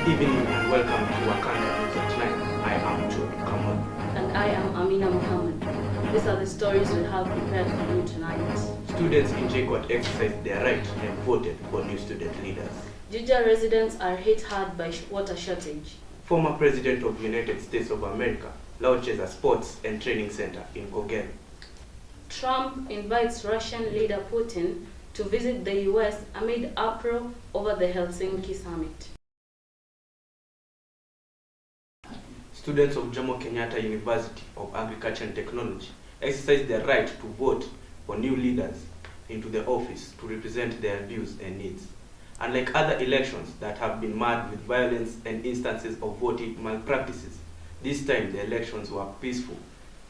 evening and welcome to Wakanda News at 9. I am Joe Kamal. And I am Amina Muhammad. These are the stories we have prepared for you tonight. Students in JKUAT exercised their right and voted for new student leaders. Juja residents are hit hard by water shortage. Former President of the United States of America launches a sports and training center in Kogel. Trump invites Russian leader Putin to visit the US amid uproar over the Helsinki summit. Students of Jomo Kenyatta University of Agriculture and Technology exercised their right to vote for new leaders into the office to represent their views and needs. Unlike other elections that have been marred with violence and instances of voting malpractices, this time the elections were peaceful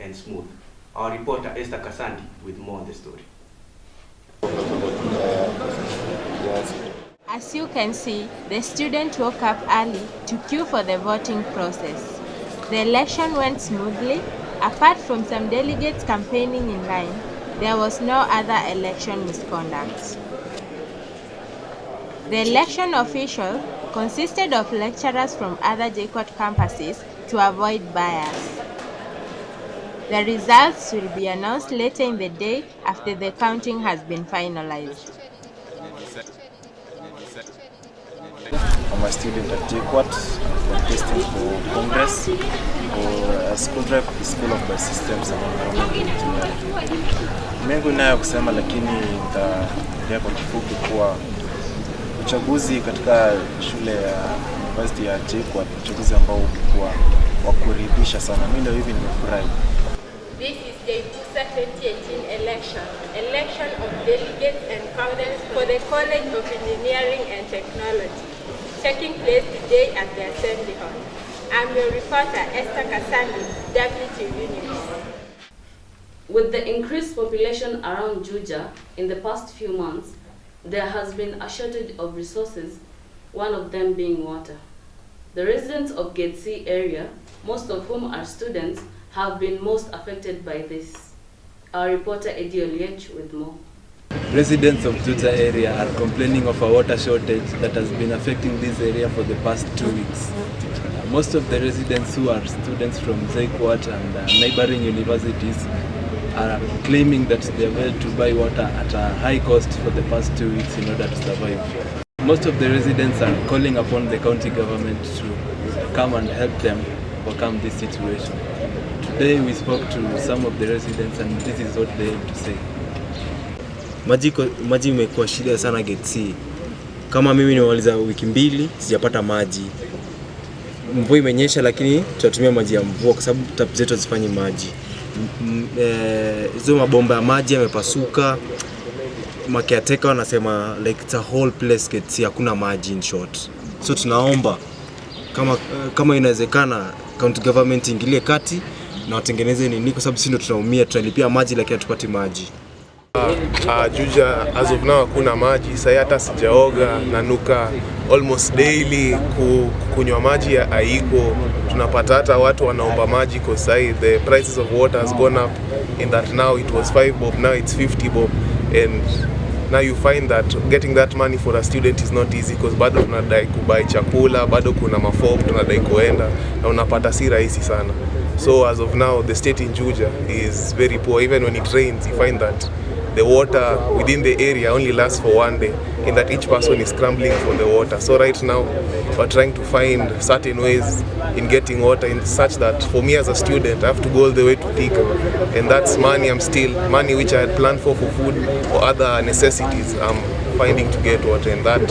and smooth. Our reporter Esther Kasandi with more on the story. As you can see, the students woke up early to queue for the voting process. The election went smoothly. Apart from some delegates campaigning in line, there was no other election misconduct. The election official consisted of lecturers from other JKUAT campuses to avoid bias. The results will be announced later in the day after the counting has been finalized. I'm a student at JKUAT, contesting for Congress for a school rep, School of Biosystems and Environmental Engineering. Mengi nayo kusema, lakini nitaongea kwa kifupi kuwa uchaguzi katika shule ya University ya JKUAT, uchaguzi ambao ulikuwa wa kuridhisha sana. Mimi leo hivi nimefurahi. This is the 2018 election of delegates and candidates for the College of Engineering and Technology, taking place today at the Assembly Hall. I'm your reporter, Esther Kasandi, WTV News. With the increased population around Juja in the past few months, there has been a shortage of resources, one of them being water. The residents of Gate C area, most of whom are students, have been most affected by this. Our reporter Eddie Oliech with more. Residents of Juja area are complaining of a water shortage that has been affecting this area for the past 2 weeks. Most of the residents who are students from JKUAT and neighboring universities are claiming that they are able to buy water at a high cost for the past 2 weeks in order to survive. Most of the residents are calling upon the county government to come and help them overcome this situation. Today we spoke to some of the residents and this is what they have to say. Maji imekuwa shida sana Gate C. Kama mimi nimemaliza wiki 2 sijapata maji. Mvua imenyesha lakini tunatumia maji ya mvua kwa sababu tap zetu hazifanyi maji. Hizo mabomba ya maji yamepasuka. Makiateka wanasema like it's a whole place Gate C hakuna maji in short. So tunaomba kama inawezekana county government ingilie kati na watengeneze nini kwa sababu sisi ndio tunaumia, tunalipia maji lakini hatupati maji. Juja as of now hakuna maji. Sasa hata sijaoga, nanuka almost daily. Kunywa maji haiko. Tunapata hata watu wanaomba maji kwa sasa. The prices of water has gone up in that now it was 5 bob, now it's 50 bob, and now you find that getting that money for a student is not easy because bado tunadai kubai chakula, bado kuna maform tunadai kuenda na unapata si rahisi sana. So as of now the state in Juja is very poor. Even when it rains you find that the water within the area only lasts for 1 day, in that each person is scrambling for the water. So right now we're trying to find certain ways in getting water in such that for me as a student I have to go all the way to Thika, and that's money money which I had planned for food or other necessities. I'm finding to get water, and that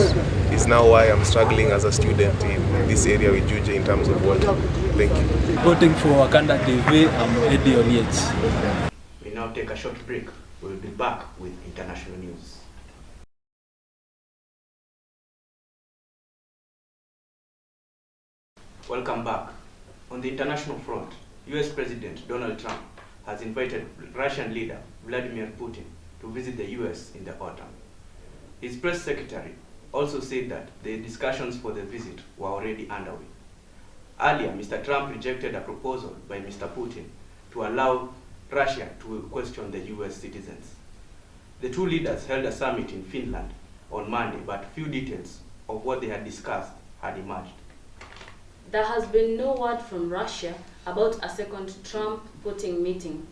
is now why I'm struggling as a student in this area with Juja in terms of water. Thank you. Reporting for Wakanda TV, I'm Eddie Oliech. We now take a short break. We'll be back with international news. Welcome back. On the international front, US President Donald Trump has invited Russian leader Vladimir Putin to visit the US in the autumn. His press secretary also said that the discussions for the visit were already underway. Earlier, Mr. Trump rejected a proposal by Mr. Putin to allow Russia to question the US citizens. The two leaders held a summit in Finland on Monday, but few details of what they had discussed had emerged. there has been no word from Russia about a second Trump-Putin meeting.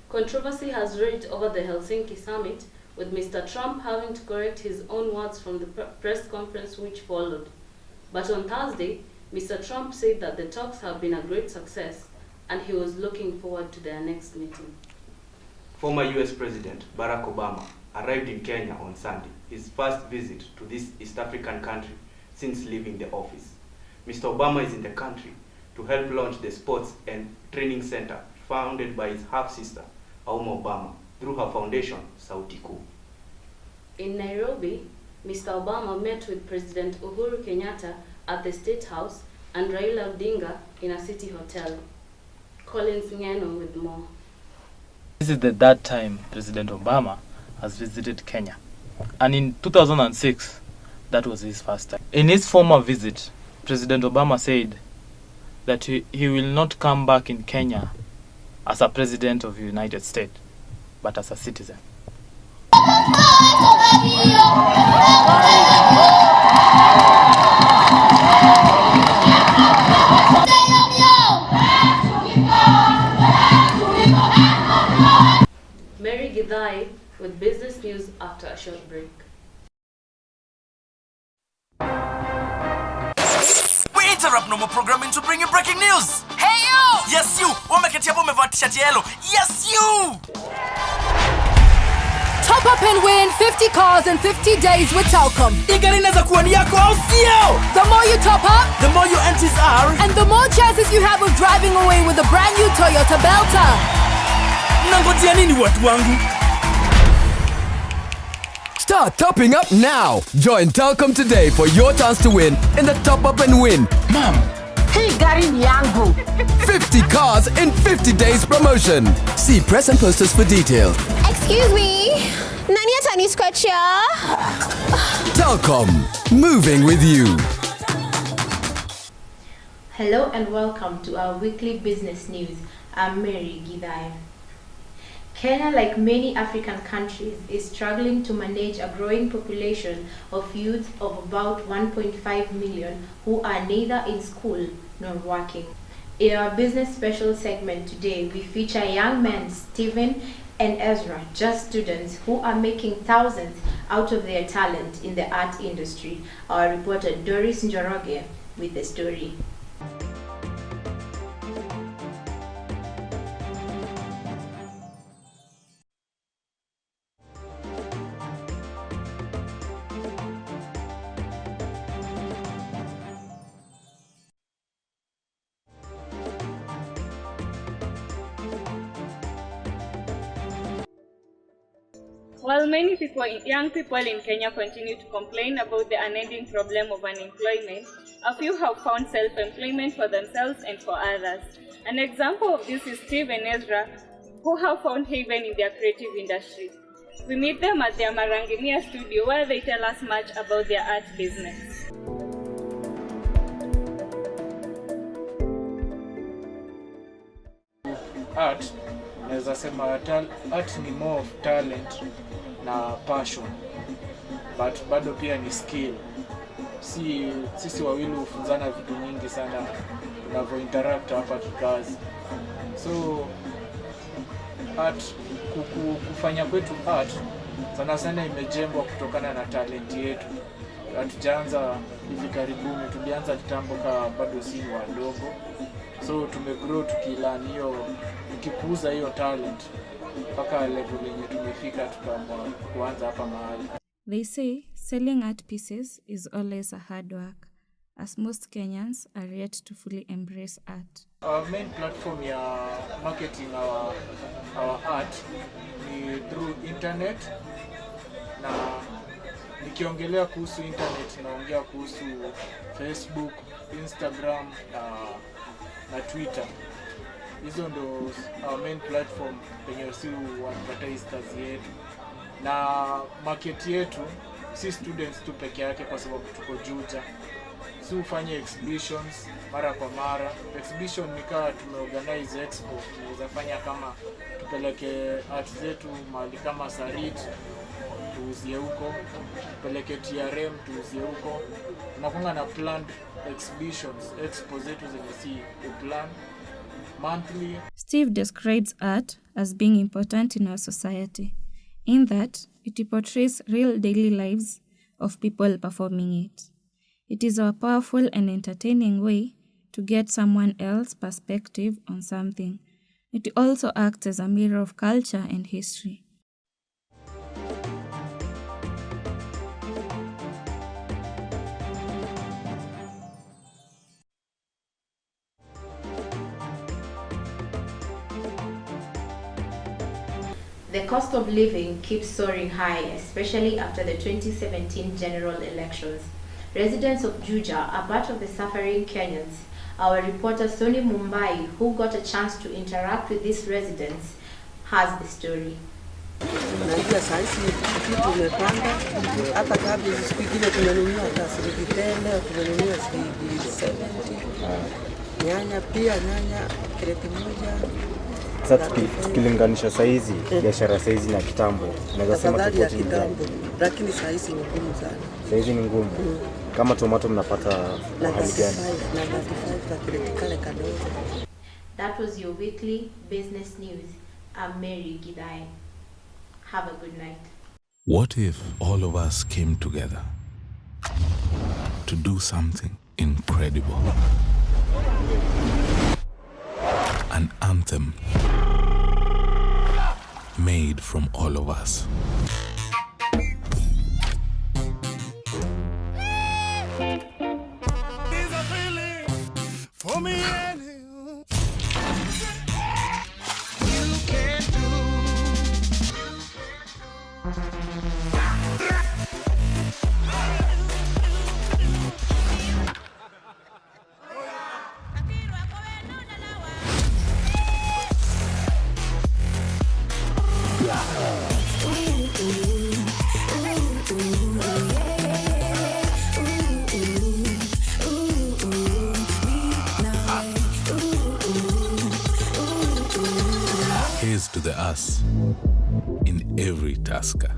Controversy has raged over the Helsinki summit, with Mr. Trump having to correct his own words from the press conference which followed. But on Thursday, Mr. Trump said that the talks have been a great success and he was looking forward to their next meeting. Former US President Barack Obama arrived in Kenya on Sunday, his first visit to this East African country since leaving the office. Mr. Obama is in the country to help launch the sports and training center founded by his half-sister, Auma Obama, through her foundation, Sauti Kuu. In Nairobi, Mr. Obama met with President Uhuru Kenyatta at the State House and Raila Odinga in a city hotel. Collins Ngeno with more. This is the third time President Obama has visited Kenya. And in 2006, that was his first time. In his former visit, President Obama said that he will not come back in Kenya as a president of the United States, but as a citizen. Mary Githai with business news after a short break. We interrupt normal programming to bring you breaking news. Hey you! Yes you! Wameketi hapo umevaa t-shirt yellow. Yes you! Top up and win 50 cars in 50 days with Telkom. Igari inaweza kuwa ni yako au sio? The more you top up, the more your entries are, and the more chances you have of driving away with a brand new Toyota Belta. Mnangojea nini watu wangu? Start topping up now. Join Telkom today for your chance to win in the Top Up and Win. Mom, hey gari ni yangu. 50 cars in 50 days promotion. See press and posters for details. Excuse me. Nani atani scratch ya? Telkom, moving with you. Hello and welcome to our weekly business news. I'm Mary Githai. Kenya, like many African countries, is struggling to manage a growing population of youth of about 1.5 million who are neither in school nor working. In our business special segment today, we feature young men Stephen and Ezra, just students who are making thousands out of their talent in the art industry. Our reporter Doris Njoroge with the story. While many young people in Kenya continue to complain about the unending problem of unemployment, a few have found self-employment for themselves and for others. An example of this is Steve and Ezra, who have found haven in their creative industry. We meet them at their Marangenia studio, where they tell us much about their art business. Art, naweza sema art ni more of talent na passion, but bado pia ni skill. Sisi wawili hufunzana vitu nyingi sana tunavyo interact hapa kikazi. So art, kufanya kwetu art sana sana imejengwa kutokana na talent yetu. Hatujaanza hivi karibuni, tulianza kitambo kama bado si wadogo. So tumegrow tukilearn hiyo, tukikuza hiyo talent mpaka level yenye tumefika tukaamua kuanza hapa mahali. They say selling art pieces is always a hard work, as most Kenyans are yet to fully embrace art. Our main platform ya marketing our art ni through internet, na nikiongelea kuhusu internet naongea kuhusu Facebook, Instagram na Twitter. Hizo ndo our main platform penye si advertise kazi yetu. Na market yetu si students tu peke yake, kwa sababu tuko Juja. Si ufanye exhibitions mara kwa mara. Exhibition ni kama tumeorganize expo, tunaweza fanya kama tupeleke art zetu mahali kama Sarit tuuzie huko, tupeleke TRM tuuzie huko. Tunakuwa na planned exhibitions, expo zetu zenye si uplan monthly. Steve describes art as being important in our society, in that it portrays real daily lives of people performing it. It is a powerful and entertaining way to get someone else's perspective on something. It also acts as a mirror of culture and history. The cost of living keeps soaring high, especially after the 2017 general elections. Residents of Juja are part of the suffering Kenyans. Our reporter Soni Mumbai, who got a chance to interact with these residents, has the story. Najua saisi kitu umepanda hata kabla siku ingine tunanunua hata shilingi 10, tunanunua shilingi 70. Nyanya pia kreti moja. Sasa tukilinganisha saizi biashara saizi na kitambo, naweza sema tofauti ni gani? Lakini saizi ni ngumu sana. Saizi ni ngumu. Kama tomato mnapata hali gani? Na 35 kreti kale kadogo. That was your weekly business news. I'm Mary Gidai. Have a good night. What if all of us came together to do something incredible? An anthem made from all of us. For me and you. Here's to the us in every tasker.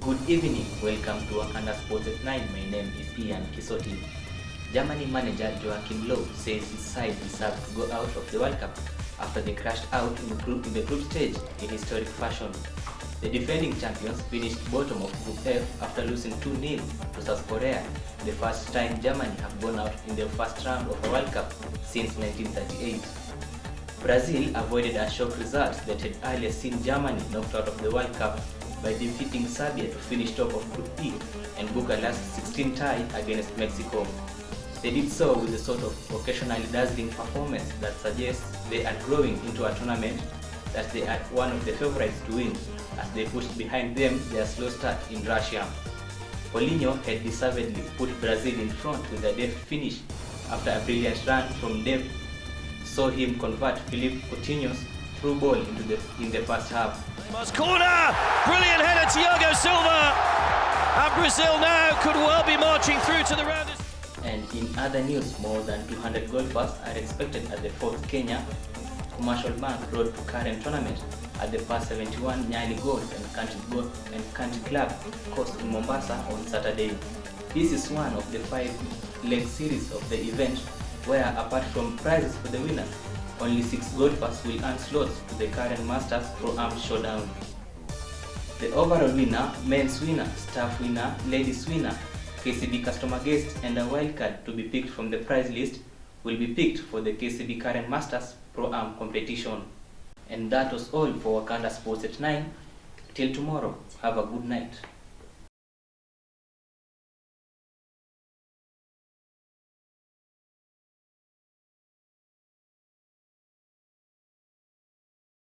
Good evening, welcome to Wakanda Sports at 9. My name is Ian Kisoti. Germany manager Joachim Low says his side deserved to go out of the World Cup after they crashed out in the group stage in historic fashion. The defending champions finished bottom of Group F after losing 2-0 to South Korea, the first time Germany have gone out in the first round of a World Cup since 1938. Brazil avoided a shock result that had earlier seen Germany knocked out of the World Cup by defeating Serbia to finish top of Group E and book a last 16 tie against Mexico. They did so with a sort of occasionally dazzling performance that suggests they are growing into a tournament that they are one of the favorites to win, as they pushed behind them their slow start in Russia. Paulinho had deservedly put Brazil in front with a deft finish after a brilliant run from Dave saw him convert Philippe Coutinho's through ball in the first half. Corner! Brilliant header, Thiago Silva! And Brazil now could well be marching through to the round. And in other news, more than 200 golfers are expected at the 4th Kenya Commercial Bank Road to Current tournament at the Par 71 Nyali Golf and Country Club course in Mombasa on Saturday. This is one of the 5-leg series of the event where, apart from prizes for the winners, only 6 golfers will earn slots to the current Masters Pro-Am Showdown. The overall winner, men's winner, staff winner, ladies winner, KCB customer guest and a wildcard to be picked from the prize list will be picked for the KCB Current Masters Pro-Am competition. And that was all for Wakanda Sports at 9. Till tomorrow, have a good night.